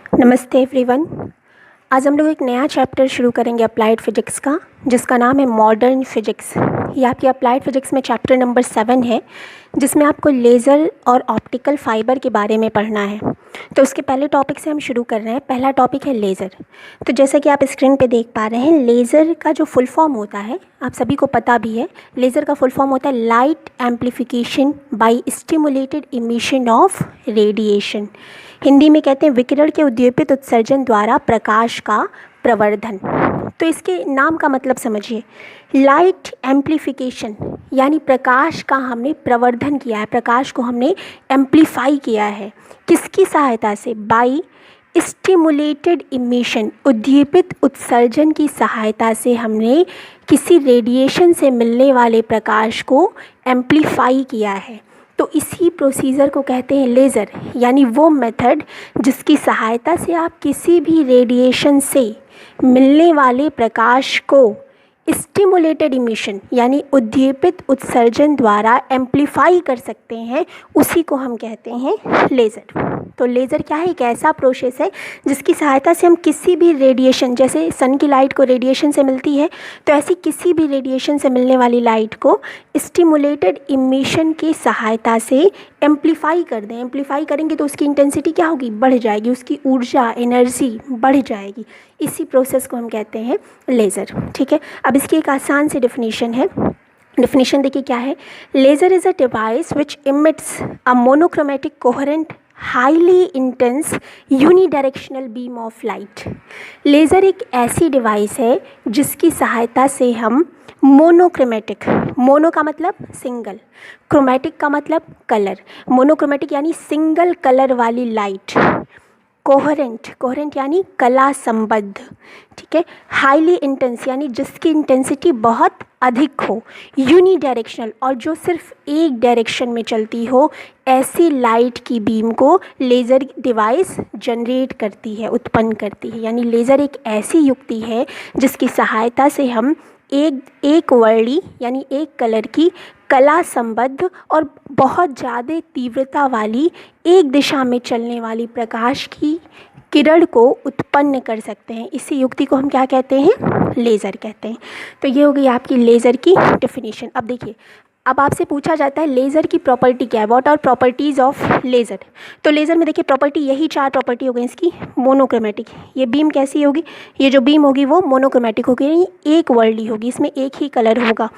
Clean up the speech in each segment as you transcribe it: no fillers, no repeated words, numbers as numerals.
नमस्ते एवरीवन। आज हम लोग एक नया चैप्टर शुरू करेंगे अप्लाइड फ़िज़िक्स का, जिसका नाम है मॉडर्न फ़िज़िक्स। ये आपकी अप्लाइड फ़िज़िक्स में चैप्टर नंबर 7 है, जिसमें आपको लेज़र और ऑप्टिकल फ़ाइबर के बारे में पढ़ना है। तो उसके पहले टॉपिक से हम शुरू कर रहे हैं। पहला टॉपिक है लेज़र। तो जैसा कि आप स्क्रीन पे देख पा रहे हैं, लेज़र का जो फुल फॉर्म होता है आप सभी को पता भी है। लेज़र का फुल फॉर्म होता है light amplification by stimulated emission of radiation. Hindi में कहते हैं विकिरण के उद्दीपित उत्सर्जन द्वारा प्रकाश का प्रवर्धन। तो इसके नाम का मतलब समझिए, लाइट एम्प्लीफिकेशन यानी प्रकाश का हमने प्रवर्धन किया है, प्रकाश को हमने एम्प्लीफाई किया है। किसकी सहायता से? बाई स्टिमुलेटेड इमिशन, उद्दीपित उत्सर्जन की सहायता से हमने किसी रेडिएशन से मिलने वाले प्रकाश को एम्प्लीफाई किया है। तो इसी प्रोसीजर को कहते हैं लेज़र, यानी वो मेथड जिसकी सहायता से आप किसी भी रेडिएशन से मिलने वाले प्रकाश को स्टिमुलेटेड इमिशन यानी उद्दीपित उत्सर्जन द्वारा एम्प्लीफाई कर सकते हैं, उसी को हम कहते हैं लेज़र। तो लेज़र क्या है? एक ऐसा प्रोसेस है जिसकी सहायता से हम किसी भी रेडिएशन, जैसे सन की लाइट को रेडिएशन से मिलती है, तो ऐसी किसी भी रेडिएशन से मिलने वाली लाइट को स्टिमुलेटेड इमिशन की सहायता से एम्प्लीफाई कर दें। एम्प्लीफाई करेंगे तो उसकी इंटेंसिटी क्या होगी? बढ़ जाएगी, उसकी ऊर्जा, एनर्जी बढ़ जाएगी। इसी प्रोसेस को हम कहते हैं लेज़र। ठीक है, अब इसकी एक आसान सी डेफिनेशन है। डेफिनेशन देखिए क्या है। Laser is a device which emits a monochromatic coherent highly intense unidirectional beam of light. Laser एक ऐसी डिवाइस है जिसकी सहायता से हम मोनोक्रोमेटिक, मोनो का मतलब सिंगल, क्रोमेटिक का मतलब कलर, मोनोक्रोमेटिक यानी सिंगल कलर वाली लाइट, कोहेरेंट, कोहेरेंट यानी कला संबद्ध, ठीक है, हाईली इंटेंस यानी जिसकी इंटेंसिटी बहुत अधिक हो, यूनिडायरेक्शनल और जो सिर्फ एक डायरेक्शन में चलती हो, ऐसी लाइट की बीम को लेज़र डिवाइस जनरेट करती है, उत्पन्न करती है। यानी लेज़र एक ऐसी युक्ति है जिसकी सहायता से हम एक वर्णी यानी एक कलर की कला संबद्ध और बहुत ज़्यादा तीव्रता वाली एक दिशा में चलने वाली प्रकाश की किरण को उत्पन्न कर सकते हैं। इसी युक्ति को हम क्या कहते हैं? लेज़र कहते हैं। तो ये हो गई आपकी लेज़र की डेफिनेशन। अब देखिए, अब आपसे पूछा जाता है लेज़र की प्रॉपर्टी क्या है, what are properties of laser. तो लेज़र में देखिए प्रॉपर्टी, यही 4 प्रॉपर्टी हो गई इसकी। मोनोक्रोमेटिक, ये बीम कैसी होगी? ये जो बीम होगी वो मोनोक्रोमेटिक होगी, यानी एक वर्णी होगी, इसमें एक ही कलर होगा।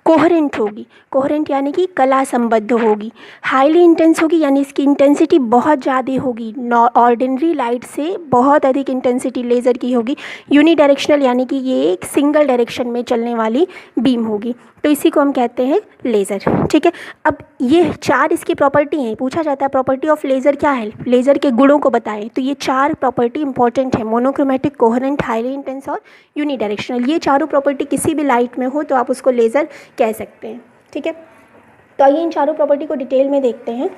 कोहेरेंट होगी, कोहेरेंट यानी कि कला संबद्ध होगी। हाईली इंटेंस होगी, यानी इसकी इंटेंसिटी बहुत ज़्यादा होगी, ऑर्डिनरी लाइट से बहुत अधिक इंटेंसिटी लेज़र की होगी। यूनिडायरेक्शनल यानी कि ये एक सिंगल डायरेक्शन में चलने वाली बीम होगी। तो इसी को हम कहते हैं लेज़र। ठीक है, अब ये 4 इसकी प्रॉपर्टी हैं। पूछा जाता है प्रॉपर्टी ऑफ लेज़र क्या है, लेज़र के गुणों को बताएं। तो ये 4 प्रॉपर्टी इंपॉर्टेंट है, मोनोक्रोमेटिक, कोहेरेंट, हाईली इंटेंस और यूनिडायरेक्शनल। ये चारों प्रॉपर्टी किसी भी लाइट में हो तो आप उसको लेज़र कह सकते हैं। ठीक है, तो आइए इन चारों प्रॉपर्टी को डिटेल में देखते हैं।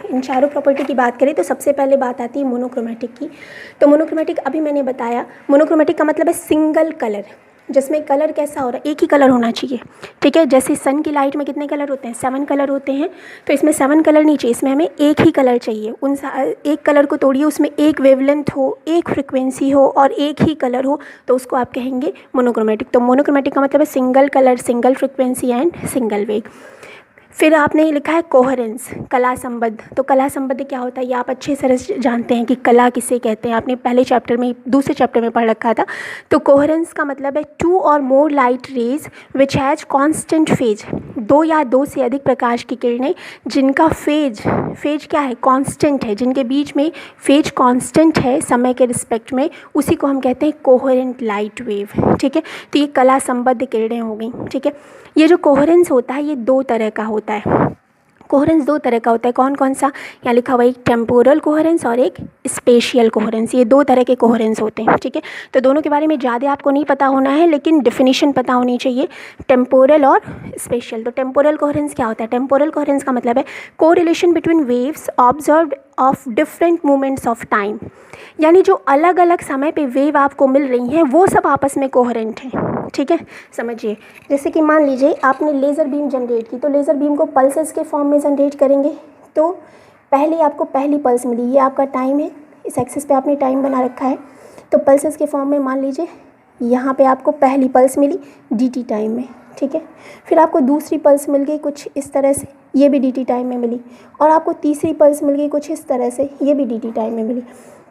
इन चारों प्रॉपर्टी की बात करें तो सबसे पहले बात आती है मोनोक्रोमेटिक की। तो मोनोक्रोमेटिक अभी मैंने बताया, मोनोक्रोमेटिक का मतलब है सिंगल कलर, जिसमें कलर कैसा हो रहा है? एक ही कलर होना चाहिए। ठीक है, जैसे सन की लाइट में कितने कलर होते हैं? 7 कलर होते हैं। तो इसमें 7 कलर नहीं चाहिए, इसमें हमें एक ही कलर चाहिए। उन एक कलर को तोड़िए, उसमें एक वेवलेंथ हो, एक फ्रिक्वेंसी हो और एक ही कलर हो, तो उसको आप कहेंगे मोनोक्रोमेटिक। तो मोनोक्रोमेटिक का मतलब है single colour, single frequency and single wave. फिर आपने लिखा है कोहेरेंस, कला संबद्ध। तो कला संबद्ध क्या होता है? ये आप अच्छे से जानते हैं कि कला किसे कहते हैं, आपने पहले चैप्टर में, दूसरे चैप्टर में पढ़ रखा था। तो कोहेरेंस का मतलब है 2 और मोर light rays which has constant phase, 2 या 2 से अधिक प्रकाश की किरणें जिनका फेज क्या है? कांस्टेंट है, जिनके बीच में फेज कांस्टेंट है समय के रिस्पेक्ट में, उसी को हम कहते हैं कोहेरेंट लाइट वेव। ठीक है, तो ये कला संबद्ध किरणें हो गई। ठीक है, ये जो कोहेरेंस होता है ये 2 तरह का होता है। कोहेरेंस 2 तरह का होता है। कौन कौन सा? यहाँ लिखा हुआ है, एक टेम्पोरल कोहेरेंस और एक स्पेशियल कोहेरेंस। ये 2 तरह के कोहेरेंस होते हैं। ठीक है, तो दोनों के बारे में ज़्यादा आपको नहीं पता होना है, लेकिन डेफिनेशन पता होनी चाहिए, टेम्पोरल और स्पेशियल। तो टेम्पोरल कोहेरेंस क्या होता है? टेम्पोरल कोहेरेंस का मतलब है correlation between waves observed of different moments of time, यानी जो अलग अलग समय पे वेव आपको मिल रही हैं वो सब आपस में कोहेरेंट हैं। ठीक है, समझिए, जैसे कि मान लीजिए आपने लेज़र बीम जनरेट की, तो लेज़र बीम को पल्सेस के फॉर्म में जनरेट करेंगे। तो पहले आपको पहली पल्स मिली, ये आपका टाइम है, इस एक्सिस पे आपने टाइम बना रखा है। तो पल्सेस के फॉर्म में मान लीजिए यहाँ पे आपको पहली पल्स मिली dt टाइम में, ठीक है। फिर आपको दूसरी पल्स मिल गई कुछ इस तरह से, ये भी dt टाइम में मिली, और आपको तीसरी पल्स मिल गई कुछ इस तरह से, ये भी dt टाइम में मिली।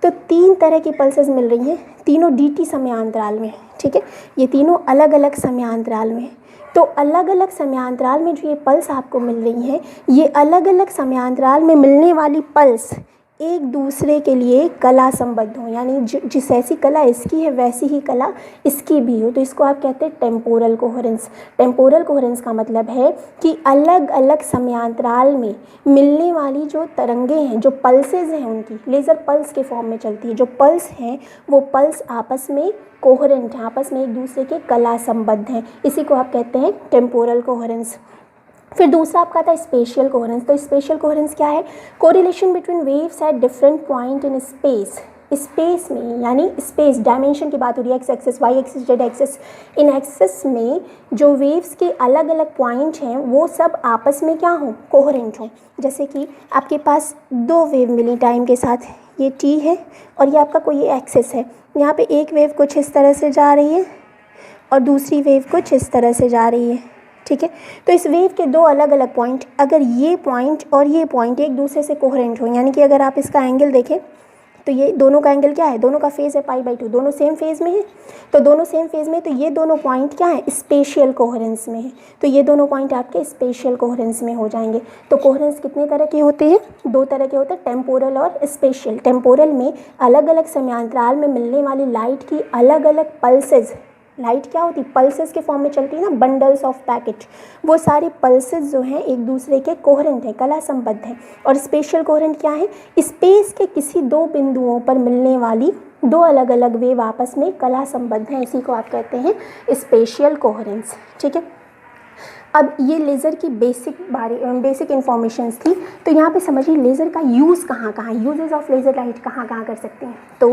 तो 3 तरह की पल्सेस मिल रही हैं, तीनों dt समयांतराल में, ठीक है। ये तीनों अलग अलग समयांतराल में। तो अलग अलग समयांतराल में जो ये पल्स आपको मिल रही हैं, ये अलग अलग समयांतराल में मिलने वाली पल्स एक दूसरे के लिए कला संबद्ध हो, यानी जिस ऐसी कला इसकी है वैसी ही कला इसकी भी हो। तो इसको आप कहते हैं टेम्पोरल कोहेरेंस। टेम्पोरल कोहेरेंस का मतलब है कि अलग अलग समयांतराल में मिलने वाली जो तरंगे हैं, जो पल्सेस हैं, उनकी लेज़र पल्स के फॉर्म में चलती है, जो पल्स हैं वो पल्स आपस में कोहेरेंट हैं, आपस में एक दूसरे के कला संबद्ध हैं। इसी को आप कहते हैं टेम्पोरल कोहेरेंस। फिर दूसरा आपका आता है स्पेशियल कोहेरेंस। तो स्पेशियल कोहेरेंस क्या है? Correlation between waves at different point in space. Space में, यानी स्पेस डायमेंशन की बात हो रही है, X axis, Y axis, Z axis. इन एक्सिस में जो वेव्स के अलग अलग पॉइंट हैं वो सब आपस में क्या हों? कोहेरेंट हों। जैसे कि आपके पास 2 वेव मिली टाइम के साथ, ये टी है और ये आपका कोई एक्सिस है। यहाँ पे एक वेव कुछ इस तरह से जा रही है और दूसरी वेव कुछ इस तरह से जा रही है, ठीक है। तो इस वेव के 2 अलग अलग पॉइंट, अगर ये पॉइंट और ये पॉइंट एक दूसरे से कोहेरेंट हो, यानी कि अगर आप इसका एंगल देखें तो ये दोनों का एंगल क्या है? दोनों का फेज़ है π/2, दोनों सेम फेज़ में है। तो दोनों सेम फेज़ में, तो ये दोनों पॉइंट क्या है? स्पेशियल कोहेरेंस में है। तो ये दोनों पॉइंट आपके स्पेशियल कोहेरेंस में हो जाएंगे। तो कोहेरेंस कितने तरह के होते हैं? 2 तरह के होते हैं, टेम्पोरल और स्पेशियल। टेम्पोरल में अलग अलग समयांतराल में मिलने वाली लाइट की अलग अलग पल्सेस, लाइट क्या होती? पल्सेस के फॉर्म में चलती है ना, बंडल्स ऑफ पैकेट। वो सारी पल्सेस जो हैं एक दूसरे के कोहेरेंट हैं, कला संबद्ध हैं। और स्पेशियल कोहेरेंट क्या है? स्पेस के किसी 2 बिंदुओं पर मिलने वाली 2 अलग अलग वेव आपस में कला संबद्ध हैं। इसी को आप कहते हैं स्पेशियल कोहेरेंस, ठीक है। अब ये लेज़र की बेसिक इन्फॉर्मेशंस थी। तो यहाँ पे समझिए लेज़र का यूज़ कहाँ कहाँ, यूजेस ऑफ लेज़र लाइट कहाँ कहाँ कर सकते हैं। तो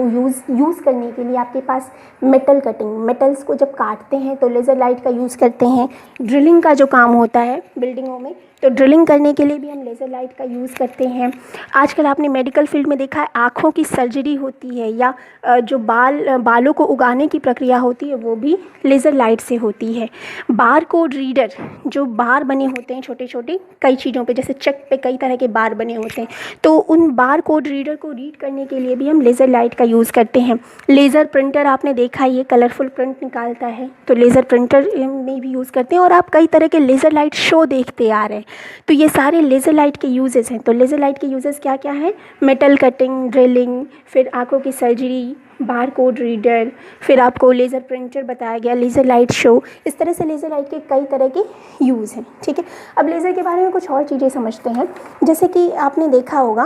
यूज़ करने के लिए आपके पास मेटल कटिंग, मेटल्स को जब काटते हैं तो लेज़र लाइट का यूज़ करते हैं। ड्रिलिंग का जो काम होता है बिल्डिंगों में, तो ड्रिलिंग करने के लिए भी हम लेज़र लाइट का यूज़ करते हैं। आजकल आपने मेडिकल फील्ड में देखा है, आँखों की सर्जरी होती है या जो बालों को उगाने की प्रक्रिया होती है वो भी लेज़र लाइट से होती है। बार कोड रीडर, जो बार बने होते हैं छोटे छोटे कई चीज़ों पे, जैसे चेक पे कई तरह के बार बने होते हैं, तो उन बार कोड रीडर को रीड करने के लिए भी हम लेज़र लाइट का यूज़ करते हैं। लेज़र प्रिंटर आपने देखा है, ये कलरफुल प्रिंट निकालता है, तो लेज़र प्रिंटर में भी यूज़ करते हैं। और आप कई तरह के लेज़र लाइट शो देखते आ रहे हैं, तो ये सारे लेज़र लाइट के यूजेस हैं। तो लेज़र लाइट के यूजेस क्या क्या हैं? मेटल कटिंग, ड्रिलिंग, फिर आँखों की सर्जरी, बार कोड रीडर, फिर आपको लेज़र प्रिंटर बताया गया, लेज़र लाइट शो। इस तरह से लेज़र लाइट के कई तरह के यूज़ हैं, ठीक है। अब लेज़र के बारे में कुछ और चीज़ें समझते हैं। जैसे कि आपने देखा होगा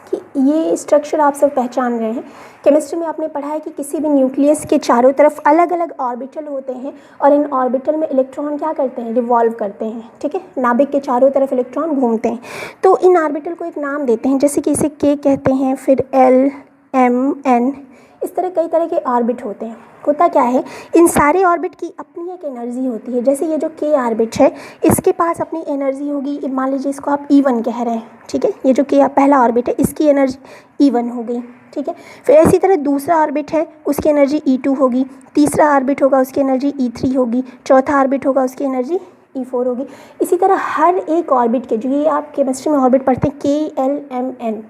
कि ये स्ट्रक्चर आप सब पहचान रहे हैं, केमिस्ट्री में आपने पढ़ा है कि किसी भी न्यूक्लियस के चारों तरफ अलग अलग ऑर्बिटल होते हैं और इन ऑर्बिटल में इलेक्ट्रॉन क्या करते हैं? रिवॉल्व करते हैं, ठीक है। नाभिक के चारों तरफ इलेक्ट्रॉन घूमते हैं, तो इन ऑर्बिटल को एक नाम देते हैं, जैसे कि इसे K कहते हैं, फिर L, M, N, इस तरह कई तरह के ऑर्बिट होते हैं। होता क्या है, इन सारे ऑर्बिट की अपनी एक एनर्जी होती है। जैसे ये जो K ऑर्बिट है, इसके पास अपनी एनर्जी होगी, मान लीजिए इसको आप E1 कह रहे हैं, ठीक है। ये जो K पहला ऑर्बिट है, इसकी एनर्जी E1 हो गई, ठीक है। फिर इसी तरह दूसरा ऑर्बिट है, उसकी एनर्जी E2 होगी, तीसरा ऑर्बिट होगा उसकी एनर्जी E3 होगी, चौथा ऑर्बिट होगा उसकी एनर्जी E4 होगी। इसी तरह हर एक ऑर्बिट के, जो ये आप केमिस्ट्री में ऑर्बिट पढ़ते हैं, K, L, M, N,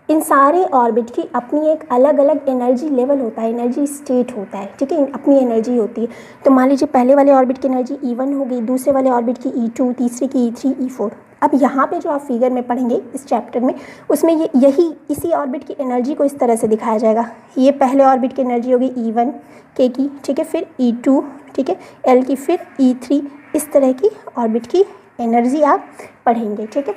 इन सारे ऑर्बिट की अपनी एक अलग अलग एनर्जी लेवल होता है, एनर्जी स्टेट होता है, ठीक है। अपनी एनर्जी होती है। तो मान लीजिए पहले वाले ऑर्बिट की एनर्जी E1 हो गई, दूसरे वाले ऑर्बिट की E2, तीसरे की E3, E4। अब यहाँ पे जो आप फिगर में पढ़ेंगे इस चैप्टर में, उसमें इसी ऑर्बिट की एनर्जी को इस तरह से दिखाया जाएगा। ये पहले ऑर्बिट की एनर्जी होगी E1 K की, ठीक है, फिर E2, ठीक है, L की, फिर E3। इस तरह की ऑर्बिट की एनर्जी आप पढ़ेंगे, ठीक है।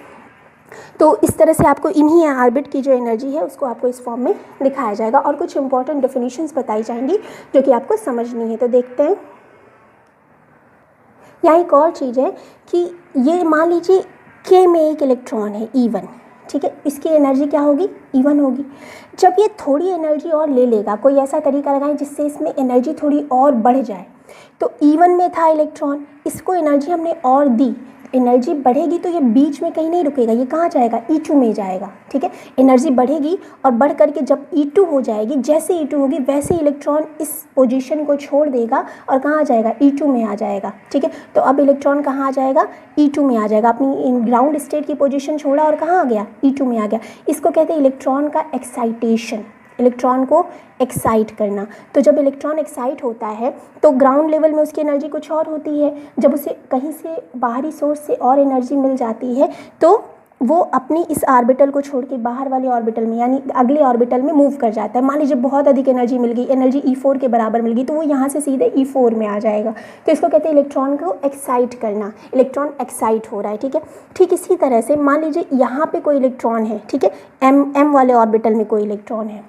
तो इस तरह से आपको इन्हीं ऑर्बिट की जो एनर्जी है उसको आपको इस फॉर्म में दिखाया जाएगा और कुछ इंपॉर्टेंट डेफिनेशंस बताई जाएंगी जो कि आपको समझनी है। तो देखते हैं, यहाँ एक और चीज़ है कि ये मान लीजिए K में एक इलेक्ट्रॉन है E1, ठीक है, इसकी एनर्जी क्या होगी? E1 होगी। जब ये थोड़ी एनर्जी और ले लेगा, कोई ऐसा तरीका लगाएं जिससे इसमें एनर्जी थोड़ी और बढ़ जाए। तो E1 में था इलेक्ट्रॉन, इसको एनर्जी हमने और दी, एनर्जी बढ़ेगी तो ये बीच में कहीं नहीं रुकेगा, ये कहाँ जाएगा, E2 में जाएगा, ठीक है। एनर्जी बढ़ेगी और बढ़ करके जब E2 हो जाएगी, जैसे E2 होगी वैसे इलेक्ट्रॉन इस पोजीशन को छोड़ देगा और कहाँ आ जाएगा, E2 में आ जाएगा, ठीक है। तो अब इलेक्ट्रॉन कहाँ आ जाएगा, E2 में आ जाएगा। अपनी ग्राउंड स्टेट की पोजीशन छोड़ा और कहाँ आ गया, E2 में आ गया। इसको कहते हैं इलेक्ट्रॉन का एक्साइटेशन, इलेक्ट्रॉन को एक्साइट करना। तो जब इलेक्ट्रॉन एक्साइट होता है तो ग्राउंड लेवल में उसकी एनर्जी कुछ और होती है, जब उसे कहीं से बाहरी सोर्स से और एनर्जी मिल जाती है तो वो अपनी इस ऑर्बिटल को छोड़ के बाहर वाले ऑर्बिटल में यानी अगले ऑर्बिटल में मूव कर जाता है। मान लीजिए बहुत अधिक एनर्जी मिल गई, एनर्जी E4 के बराबर मिल गई, तो वो यहाँ से सीधे E4 में आ जाएगा। तो इसको कहते हैं इलेक्ट्रॉन को एक्साइट करना, इलेक्ट्रॉन एक्साइट हो रहा है, ठीक है। ठीक इसी तरह से मान लीजिए यहाँ पे कोई इलेक्ट्रॉन है, ठीक है, M वाले ऑर्बिटल में कोई इलेक्ट्रॉन है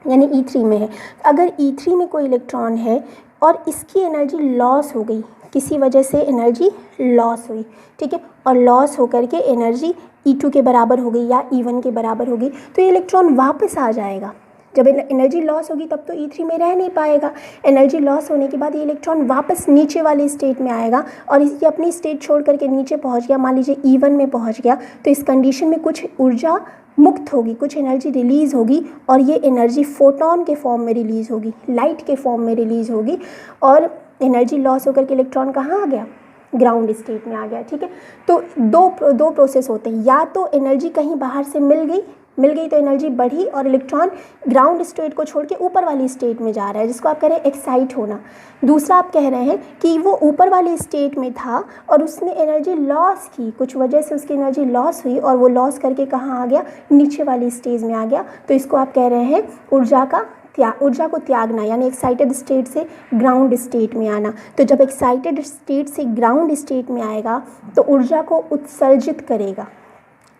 यानी E3 में है। अगर E3 में कोई इलेक्ट्रॉन है और इसकी एनर्जी लॉस हो गई, किसी वजह से एनर्जी लॉस हुई, ठीक है, और लॉस होकर के एनर्जी E2 के बराबर हो गई या E1 के बराबर होगी, तो ये इलेक्ट्रॉन वापस आ जाएगा। जब एनर्जी लॉस होगी तब तो E3 में रह नहीं पाएगा। एनर्जी लॉस होने के बाद ये इलेक्ट्रॉन वापस नीचे वाली स्टेट में आएगा और इसकी अपनी स्टेट छोड़ करके नीचे पहुंच गया, मान लीजिए E1 में पहुंच गया, तो इस कंडीशन में कुछ ऊर्जा मुक्त होगी, कुछ एनर्जी रिलीज़ होगी और ये एनर्जी फोटोन के फॉर्म में रिलीज़ होगी, लाइट के फॉर्म में रिलीज़ होगी और एनर्जी लॉस होकर के इलेक्ट्रॉन कहाँ आ गया, ग्राउंड स्टेट में आ गया, ठीक है। तो दो प्रोसेस होते हैं, या तो एनर्जी कहीं बाहर से मिल गई तो एनर्जी बढ़ी और इलेक्ट्रॉन ग्राउंड स्टेट को छोड़ के ऊपर वाली स्टेट में जा रहा है, जिसको आप कह रहे हैं एक्साइट होना। दूसरा आप कह रहे हैं कि वो ऊपर वाली स्टेट में था और उसने एनर्जी लॉस की, कुछ वजह से उसकी एनर्जी लॉस हुई और वो लॉस करके कहाँ आ गया, नीचे वाली स्टेज में आ गया। तो इसको आप कह रहे हैं ऊर्जा को त्यागना, यानी एक्साइटेड स्टेट से ग्राउंड स्टेट में आना। तो जब एक्साइटेड स्टेट से ग्राउंड स्टेट में आएगा तो ऊर्जा को उत्सर्जित करेगा,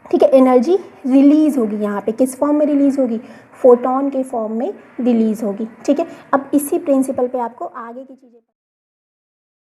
ठीक है, एनर्जी रिलीज़ होगी। यहाँ पे किस फॉर्म में रिलीज़ होगी, फोटोन के फॉर्म में रिलीज़ होगी, ठीक है। अब इसी प्रिंसिपल पे आपको आगे की चीज़ें